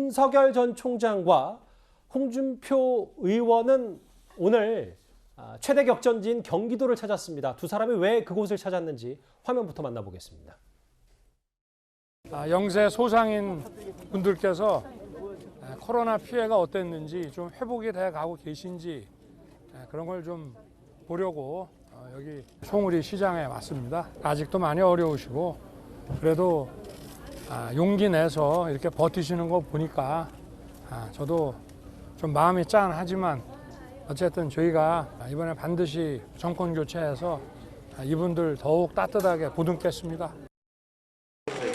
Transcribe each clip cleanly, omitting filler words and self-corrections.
윤석열 전 총장과 홍준표 의원은 오늘 최대 격전지인 경기도를 찾았습니다. 두 사람이 왜 그곳을 찾았는지 화면부터 만나보겠습니다. 영세 소상인 분들께서 코로나 피해가 어땠는지 좀 회복이 돼 가고 계신지 그런 걸 좀 보려고 여기 송우리 시장에 왔습니다. 아직도 많이 어려우시고 그래도 용기 내서 이렇게 버티시는 거 보니까 저도 좀 마음이 짠하지만 어쨌든 저희가 이번에 반드시 정권 교체해서 이분들 더욱 따뜻하게 보듬겠습니다.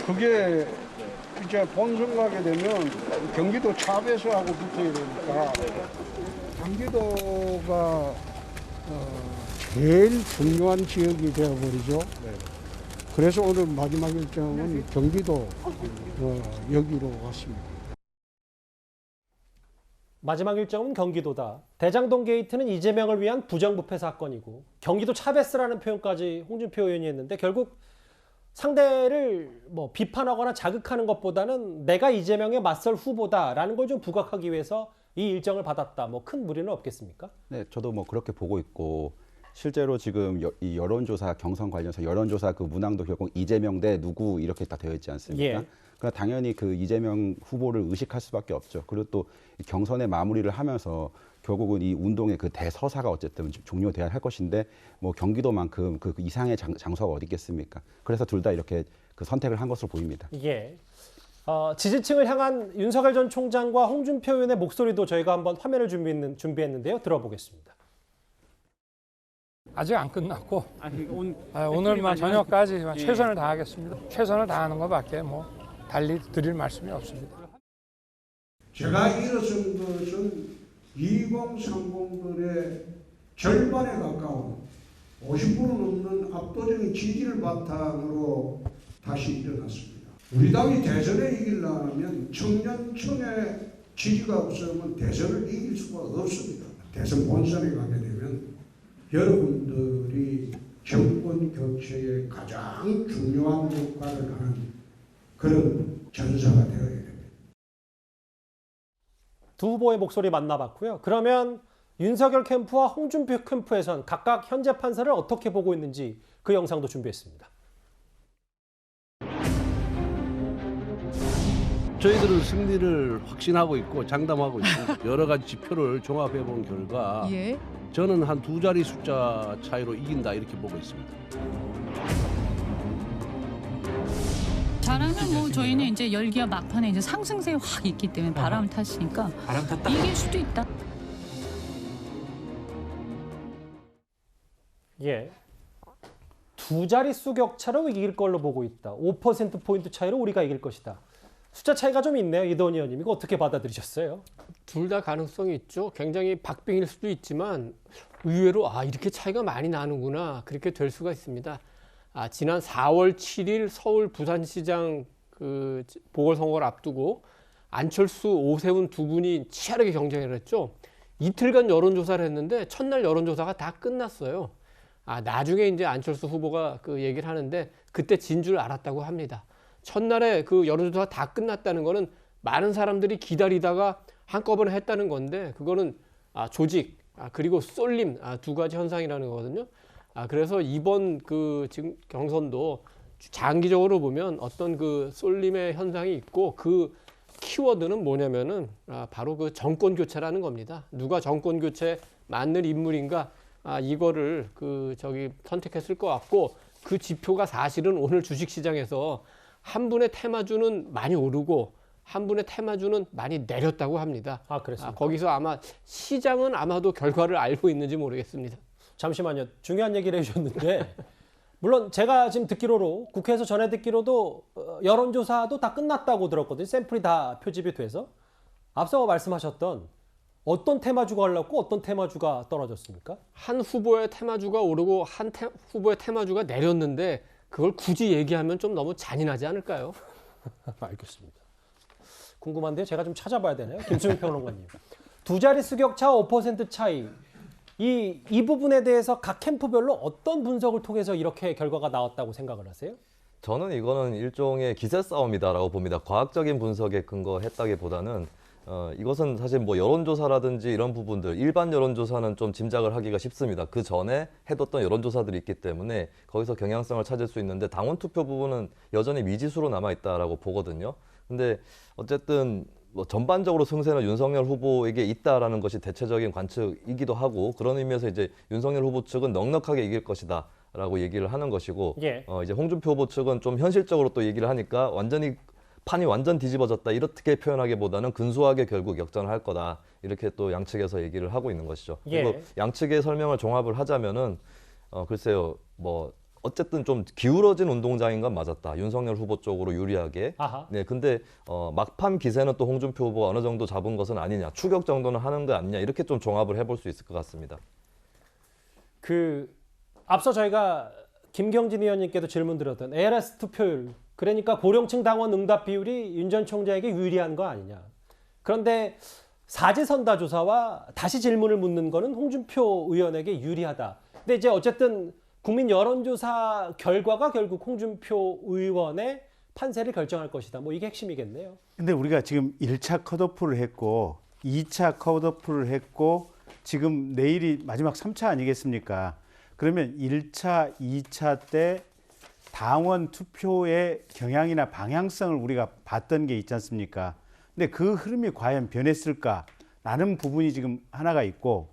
그게 이제 본선 가게 되면 경기도 차배수하고 붙어야 되니까 경기도가 제일 중요한 지역이 되어버리죠. 그래서 오늘 마지막 일정은 경기도 여기로 왔습니다. 마지막 일정은 경기도다. 대장동 게이트는 이재명을 위한 부정부패 사건이고 경기도 차베스라는 표현까지 홍준표 의원이 했는데 결국 상대를 비판하거나 자극하는 것보다는 내가 이재명에 맞설 후보다라는 걸 좀 부각하기 위해서 이 일정을 받았다. 큰 무리는 없겠습니까? 네, 저도 그렇게 보고 있고 실제로 지금 이 여론조사 경선 관련해서 여론조사 그 문항도 결국 이재명 대 누구 이렇게 딱 되어 있지 않습니까? 예. 그러니까 당연히 그 이재명 후보를 의식할 수밖에 없죠. 그리고 또 경선의 마무리를 하면서 결국은 이 운동의 그 대서사가 어쨌든 종료돼야 할 것인데 경기도만큼 그 이상의 장소가 어디 있겠습니까? 그래서 둘 다 이렇게 그 선택을 한 것으로 보입니다. 예. 지지층을 향한 윤석열 전 총장과 홍준표 의원의 목소리도 저희가 한번 화면을 준비했는데요. 들어보겠습니다. 아직 안 끝났고 오늘만 저녁까지 최선을 다하겠습니다. 최선을 다하는 것밖에 달리 드릴 말씀이 없습니다. 제가 일어선 것은 2030들의 절반에 가까운 50% 넘는 압도적인 지지를 바탕으로 다시 일어났습니다. 우리 당이 대선에 이기려면 청년층의 지지가 없으면 대선을 이길 수가 없습니다. 대선 본선에 가게 되면 여러분들이 정권 교체에 가장 중요한 역할을 하는 그런 전사가 되어야 됩니다. 두 후보의 목소리 만나봤고요. 그러면 윤석열 캠프와 홍준표 캠프에선 각각 현재 판세를 어떻게 보고 있는지 그 영상도 준비했습니다. 저희들은 승리를 확신하고 있고 장담하고 있고 여러 가지 지표를 종합해 본 결과 저는 한 2자리 숫자 차이로 이긴다 이렇게 보고 있습니다. 잘하면 저희는 이제 열기와 막판에 이제 상승세에 확 있기 때문에 바람을 탔으니까 이길 수도 있다. 예. 두 자릿수 격차로 이길 걸로 보고 있다. 5%포인트 차이로 우리가 이길 것이다. 숫자 차이가 좀 있네요. 이도원 의원님. 이거 어떻게 받아들이셨어요? 둘 다 가능성이 있죠. 굉장히 박빙일 수도 있지만 의외로 이렇게 차이가 많이 나는구나. 그렇게 될 수가 있습니다. 지난 4월 7일 서울 부산시장 그 보궐선거를 앞두고 안철수, 오세훈 두 분이 치열하게 경쟁을 했죠. 이틀간 여론조사를 했는데 첫날 여론조사가 다 끝났어요. 나중에 이제 안철수 후보가 그 얘기를 하는데 그때 진 줄 알았다고 합니다. 첫날에 그 여론조사가 다 끝났다는 거는 많은 사람들이 기다리다가 한꺼번에 했다는 건데 그거는 조직 그리고 쏠림 두 가지 현상이라는 거거든요. 그래서 이번 그 지금 경선도 장기적으로 보면 어떤 그 쏠림의 현상이 있고 그 키워드는 뭐냐면은 바로 그 정권 교체라는 겁니다. 누가 정권 교체에 맞는 인물인가 이거를 선택했을 것 같고 그 지표가 사실은 오늘 주식시장에서 한 분의 테마주는 많이 오르고 한 분의 테마주는 많이 내렸다고 합니다. 그렇습니까? 거기서 아마 시장은 아마도 결과를 알고 있는지 모르겠습니다. 잠시만요. 중요한 얘기를 해주셨는데 물론 제가 지금 듣기로도 국회에서 전해 듣기로도 여론조사도 다 끝났다고 들었거든요. 샘플이 다 표집이 돼서. 앞서 말씀하셨던 어떤 테마주가 올랐고 어떤 테마주가 떨어졌습니까? 한 후보의 테마주가 오르고 한 후보의 테마주가 내렸는데 그걸 굳이 얘기하면 좀 너무 잔인하지 않을까요? 알겠습니다. 궁금한데요. 제가 좀 찾아봐야 되나요? 김수민 평론가님. 두 자릿수 격차 5% 차이. 이 부분에 대해서 각 캠프별로 어떤 분석을 통해서 이렇게 결과가 나왔다고 생각을 하세요? 저는 이거는 일종의 기세 싸움이다라고 봅니다. 과학적인 분석에 근거했다기보다는 이것은 사실 뭐 여론조사라든지 이런 부분들, 일반 여론조사는 좀 짐작을 하기가 쉽습니다. 그 전에 해뒀던 여론조사들이 있기 때문에 거기서 경향성을 찾을 수 있는데 당원 투표 부분은 여전히 미지수로 남아있다라고 보거든요. 근데 어쨌든 뭐 전반적으로 승세는 윤석열 후보에게 있다라는 것이 대체적인 관측이기도 하고 그런 의미에서 이제 윤석열 후보 측은 넉넉하게 이길 것이다. 라고 얘기를 하는 것이고 예. 이제 홍준표 후보 측은 좀 현실적으로 또 얘기를 하니까 판이 완전 뒤집어졌다 이렇게 표현하기보다는 근소하게 결국 역전할 거다 이렇게 또 양측에서 얘기를 하고 있는 것이죠. 예. 그리고 양측의 설명을 종합을 하자면은 글쎄요 뭐 어쨌든 좀 기울어진 운동장인 건 맞았다. 윤석열 후보 쪽으로 유리하게. 아하. 네, 근데 막판 기세는 또 홍준표 후보가 어느 정도 잡은 것은 아니냐. 추격 정도는 하는 거 아니냐. 이렇게 좀 종합을 해볼 수 있을 것 같습니다. 앞서 저희가 김경진 의원님께도 질문 드렸던 ALS 투표율, 그러니까 고령층 당원 응답 비율이 윤 전 총장에게 유리한 거 아니냐. 그런데 사지선다 조사와 다시 질문을 묻는 거는 홍준표 의원에게 유리하다. 근데 이제 어쨌든 국민 여론조사 결과가 결국 홍준표 의원의 판세를 결정할 것이다. 뭐 이게 핵심이겠네요. 근데 우리가 지금 1차 컷오프를 했고 2차 컷오프를 했고 지금 내일이 마지막 3차 아니겠습니까? 그러면 1차, 2차 때 당원 투표의 경향이나 방향성을 우리가 봤던 게 있지 않습니까? 근데 그 흐름이 과연 변했을까라는 부분이 지금 하나가 있고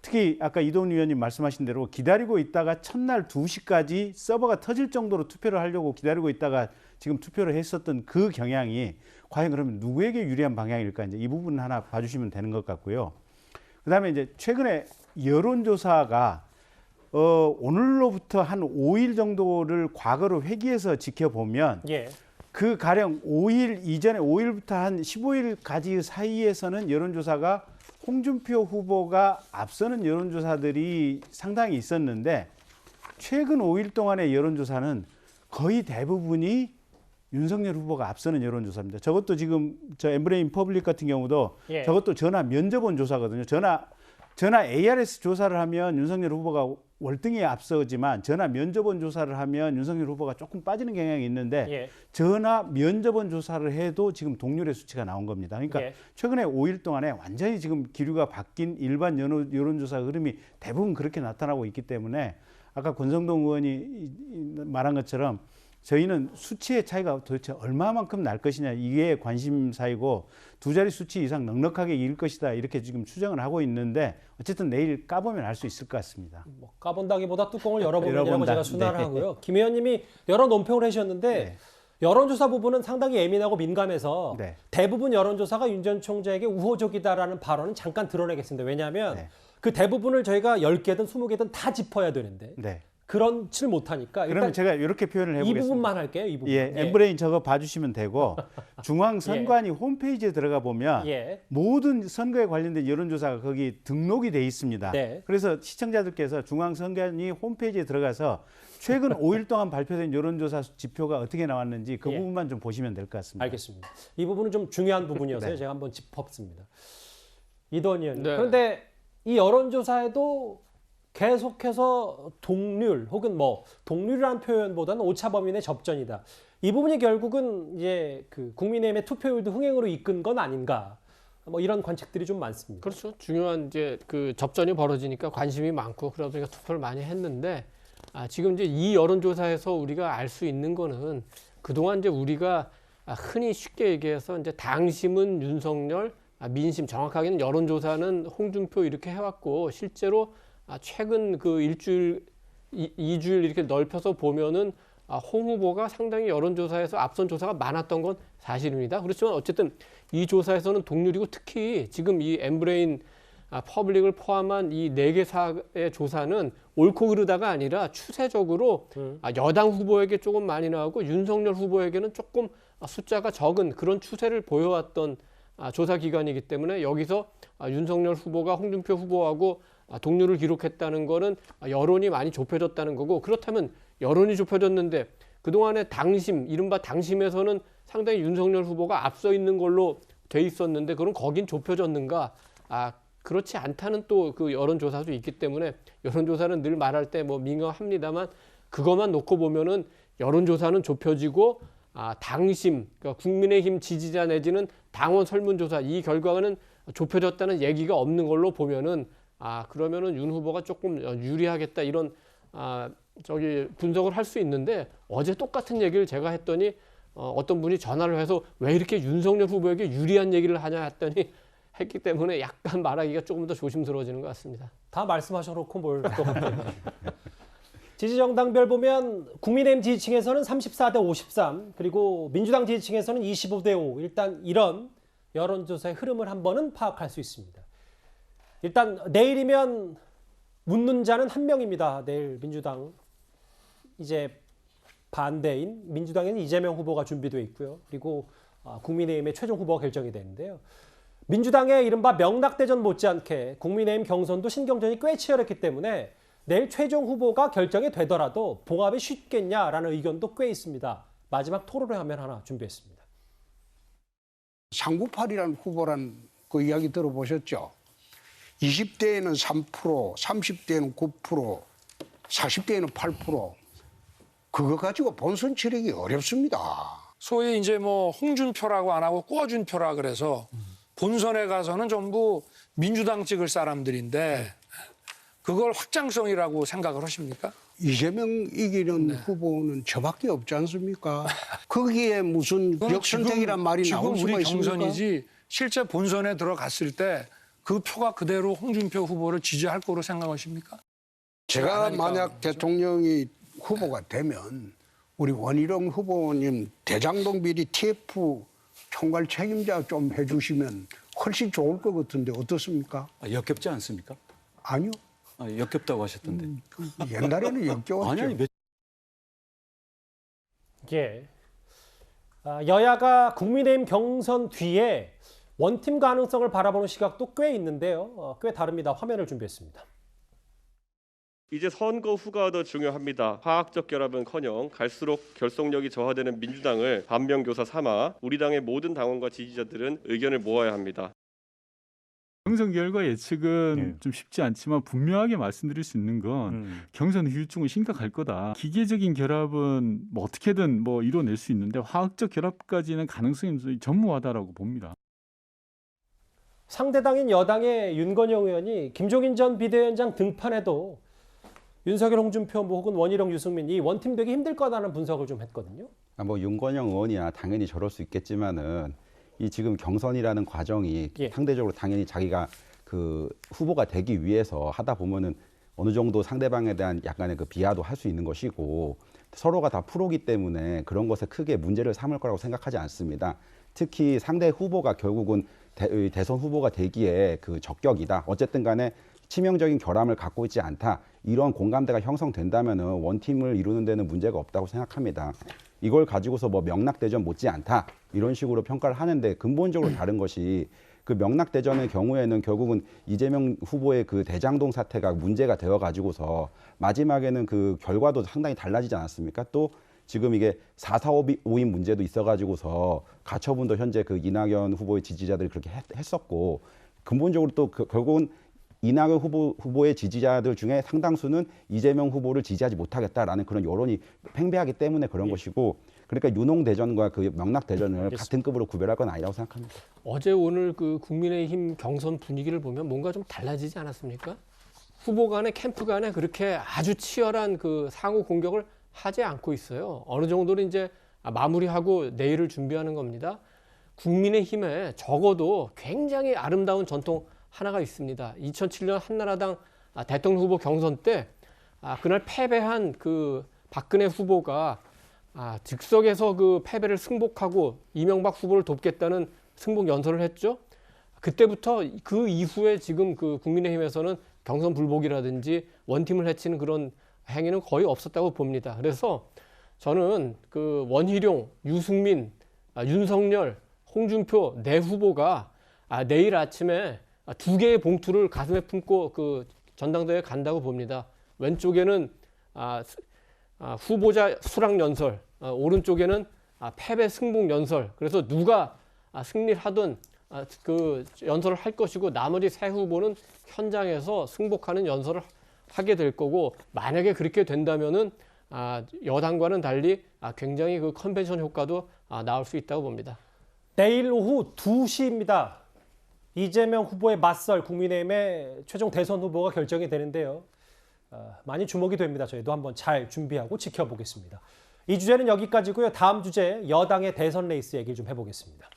특히 아까 이동훈 의원님 말씀하신 대로 기다리고 있다가 첫날 2시까지 서버가 터질 정도로 투표를 하려고 기다리고 있다가 지금 투표를 했었던 그 경향이 과연 그러면 누구에게 유리한 방향일까? 이제 이 부분 하나 봐주시면 되는 것 같고요. 그다음에 이제 최근에 여론조사가 오늘로부터 한 5일 정도를 과거로 회귀해서 지켜보면 예. 그 가령 5일 이전에 5일부터 한 15일까지 사이에서는 여론조사가 홍준표 후보가 앞서는 여론조사들이 상당히 있었는데 최근 5일 동안의 여론조사는 거의 대부분이 윤석열 후보가 앞서는 여론조사입니다. 저것도 지금 저 엠브레인 퍼블릭 같은 경우도 예. 저것도 전화 면접원 조사거든요. 전화 ARS 조사를 하면 윤석열 후보가 월등히 앞서지만 전화 면접원 조사를 하면 윤석열 후보가 조금 빠지는 경향이 있는데 예. 전화 면접원 조사를 해도 지금 동률의 수치가 나온 겁니다. 그러니까 예. 최근에 5일 동안에 완전히 지금 기류가 바뀐 일반 여론조사 흐름이 대부분 그렇게 나타나고 있기 때문에 아까 권성동 의원이 말한 것처럼 저희는 수치의 차이가 도대체 얼마만큼 날 것이냐 이게 관심사이고 두 자리 수치 이상 넉넉하게 이길 것이다 이렇게 지금 추정을 하고 있는데 어쨌든 내일 까보면 알 수 있을 것 같습니다. 뭐 까본다기보다 뚜껑을 열어보면이라고 열어본다. 제가 순화를 네. 하고요. 김 의원님이 여러 논평을 해주셨는데 네. 여론조사 부분은 상당히 예민하고 민감해서 네. 대부분 여론조사가 윤 전 총장에게 우호적이다라는 발언은 잠깐 드러내겠습니다. 왜냐하면 네. 그 대부분을 저희가 10개든 20개든 다 짚어야 되는데 네. 그런지를 못하니까 그러면 일단 제가 이렇게 표현을 이 해보겠습니다. 부분만 할게요. 이 부분. 예, 엠브레인 저거 봐주시면 되고 중앙선관위 홈페이지에 들어가 보면 예. 모든 선거에 관련된 여론조사가 거기 등록이 돼 있습니다. 네. 그래서 시청자들께서 중앙선관위 홈페이지에 들어가서 최근 5일 동안 발표된 여론조사 지표가 어떻게 나왔는지 그 예. 부분만 좀 보시면 될 것 같습니다. 알겠습니다. 이 부분은 좀 중요한 부분이어서요. 네. 제가 한번 짚어봤습니다. 이동훈 의원님. 네. 그런데 이 여론조사에도 계속해서 동률 혹은 뭐 동률이라는 표현보다는 오차범위의 접전이다. 이 부분이 결국은 이제 그 국민의힘의 투표율도 흥행으로 이끈 건 아닌가. 뭐 이런 관측들이 좀 많습니다. 그렇죠. 중요한 이제 그 접전이 벌어지니까 관심이 많고 그러다 보니까 투표를 많이 했는데 지금 이제 이 여론조사에서 우리가 알 수 있는 거는 그동안 이제 우리가 흔히 쉽게 얘기해서 이제 당심은 윤석열, 민심 정확하게는 여론조사는 홍준표 이렇게 해왔고 실제로 최근 그 일주일, 2주일 이렇게 넓혀서 보면은 홍 후보가 상당히 여론조사에서 앞선 조사가 많았던 건 사실입니다. 그렇지만 어쨌든 이 조사에서는 동률이고 특히 지금 이 엠브레인 퍼블릭을 포함한 이 4개사의 조사는 옳고 그르다가 아니라 추세적으로 여당 후보에게 조금 많이 나오고 윤석열 후보에게는 조금 숫자가 적은 그런 추세를 보여왔던 조사 기관이기 때문에 여기서 윤석열 후보가 홍준표 후보하고 동률을 기록했다는 거는 여론이 많이 좁혀졌다는 거고 그렇다면 여론이 좁혀졌는데 그동안의 당심, 이른바 당심에서는 상당히 윤석열 후보가 앞서 있는 걸로 돼 있었는데 그럼 거긴 좁혀졌는가? 그렇지 않다는 또 그 여론조사도 있기 때문에 여론조사는 늘 말할 때 뭐 민감합니다만 그것만 놓고 보면은 여론조사는 좁혀지고 당심, 그러니까 국민의힘 지지자 내지는 당원 설문조사 이 결과는 좁혀졌다는 얘기가 없는 걸로 보면은 그러면은 윤 후보가 조금 유리하겠다 이런 분석을 할 수 있는데 어제 똑같은 얘기를 제가 했더니 어떤 분이 전화를 해서 왜 이렇게 윤석열 후보에게 유리한 얘기를 하냐 했더니 했기 때문에 약간 말하기가 조금 더 조심스러워지는 것 같습니다. 다 말씀하셔놓고 뭘 또 갑자기. 지지정당별 보면 국민의힘 지지층에서는 34대 53 그리고 민주당 지지층에서는 25대 5 일단 이런 여론조사의 흐름을 한 번은 파악할 수 있습니다. 일단 내일이면 묻는 자는 한 명입니다. 내일 민주당 이제 반대인 민주당에는 이재명 후보가 준비되어 있고요. 그리고 국민의힘의 최종 후보가 결정이 되는데요. 민주당의 이른바 명락대전 못지않게 국민의힘 경선도 신경전이 꽤 치열했기 때문에 내일 최종 후보가 결정이 되더라도 봉합이 쉽겠냐라는 의견도 꽤 있습니다. 마지막 토론회 화면 하나 준비했습니다. 상구팔이라는 후보란 그 이야기 들어보셨죠? 20대에는 3%, 30대에는 9%, 40대에는 8%. 그거 가지고 본선 치르기 어렵습니다. 소위 이제 뭐 홍준표라고 안 하고 꿔준표라 그래서 본선에 가서는 전부 민주당 찍을 사람들인데 그걸 확장성이라고 생각을 하십니까? 이재명 이기는 후보는 저밖에 없지 않습니까? 거기에 무슨 역선택이란 말이 나올 수가 있습니까? 지금 우리 경선이지 실제 본선에 들어갔을 때 그 표가 그대로 홍준표 후보를 지지할 거로 생각하십니까? 제가 만약 대통령이 후보가 되면 우리 원희룡 후보님 대장동 비리 TF 총괄 책임자 좀 해주시면 훨씬 좋을 것 같은데 어떻습니까? 역겹지 않습니까? 아니요. 역겹다고 하셨던데. 옛날에는 역겨웠죠. 아니, 예. 여야가 국민의힘 경선 뒤에 원팀 가능성을 바라보는 시각도 꽤 있는데요. 꽤 다릅니다. 화면을 준비했습니다. 이제 선거 후가 더 중요합니다. 화학적 결합은커녕 갈수록 결속력이 저하되는 민주당을 반면교사 삼아 우리 당의 모든 당원과 지지자들은 의견을 모아야 합니다. 경선 결과 예측은 좀 쉽지 않지만 분명하게 말씀드릴 수 있는 건 경선 후유증은 심각할 거다. 기계적인 결합은 뭐 어떻게든 뭐 이뤄낼 수 있는데 화학적 결합까지는 가능성이 전무하다라고 봅니다. 상대당인 여당의 윤건영 의원이 김종인 전 비대위원장 등판에도 윤석열, 홍준표 혹은 원희룡, 유승민 이 원팀 되기 힘들 거다라는 분석을 좀 했거든요. 뭐 윤건영 의원이야 당연히 저럴 수 있겠지만은 이 지금 경선이라는 과정이 상대적으로 당연히 자기가 그 후보가 되기 위해서 하다 보면은 어느 정도 상대방에 대한 약간의 그 비하도 할 수 있는 것이고 서로가 다 프로기 때문에 그런 것에 크게 문제를 삼을 거라고 생각하지 않습니다. 특히 상대 후보가 결국은 대선 후보가 되기에 그 적격이다. 어쨌든 간에 치명적인 결함을 갖고 있지 않다. 이런 공감대가 형성된다면은 원팀을 이루는 데는 문제가 없다고 생각합니다. 이걸 가지고서 뭐 명락대전 못지않다 이런 식으로 평가를 하는데 근본적으로 다른 것이 그 명락대전의 경우에는 결국은 이재명 후보의 그 대장동 사태가 문제가 되어 가지고서 마지막에는 그 결과도 상당히 달라지지 않았습니까? 또 지금 이게 4.45인 문제도 있어 가지고서 가처분도 현재 그 이낙연 후보의 지지자들이 그렇게 했었고 근본적으로 또 결국은 이낙연 후보의 지지자들 중에 상당수는 이재명 후보를 지지하지 못하겠다라는 그런 여론이 팽배하기 때문에 그런 것이고 그러니까 유농대전과 그 명락대전을 같은 급으로 구별할 건 아니라고 생각합니다. 어제 오늘 그 국민의힘 경선 분위기를 보면 뭔가 좀 달라지지 않았습니까? 후보 간에 캠프 간에 그렇게 아주 치열한 그 상호 공격을 하지 않고 있어요. 어느 정도는 이제 마무리하고 내일을 준비하는 겁니다. 국민의힘에 적어도 굉장히 아름다운 전통 하나가 있습니다. 2007년 한나라당 대통령 후보 경선 때 그날 패배한 그 박근혜 후보가 즉석에서 그 패배를 승복하고 이명박 후보를 돕겠다는 승복 연설을 했죠. 그때부터 그 이후에 지금 그 국민의힘에서는 경선 불복이라든지 원팀을 해치는 그런 행위는 거의 없었다고 봅니다. 그래서 저는 그 원희룡, 유승민, 윤석열, 홍준표 네 후보가 내일 아침에 두 개의 봉투를 가슴에 품고 그 전당대회에 간다고 봅니다. 왼쪽에는 후보자 수락 연설, 오른쪽에는 패배 승복 연설. 그래서 누가 승리를 하든 그 연설을 할 것이고 나머지 세 후보는 현장에서 승복하는 연설을 하게 될 거고 만약에 그렇게 된다면은 여당과는 달리 굉장히 그 컨벤션 효과도 나올 수 있다고 봅니다. 내일 오후 2시입니다. 이재명 후보에 맞설 국민의힘의 최종 대선 후보가 결정이 되는데요. 많이 주목이 됩니다. 저희도 한번 잘 준비하고 지켜보겠습니다. 이 주제는 여기까지고요. 다음 주제 여당의 대선 레이스 얘기 좀 해보겠습니다.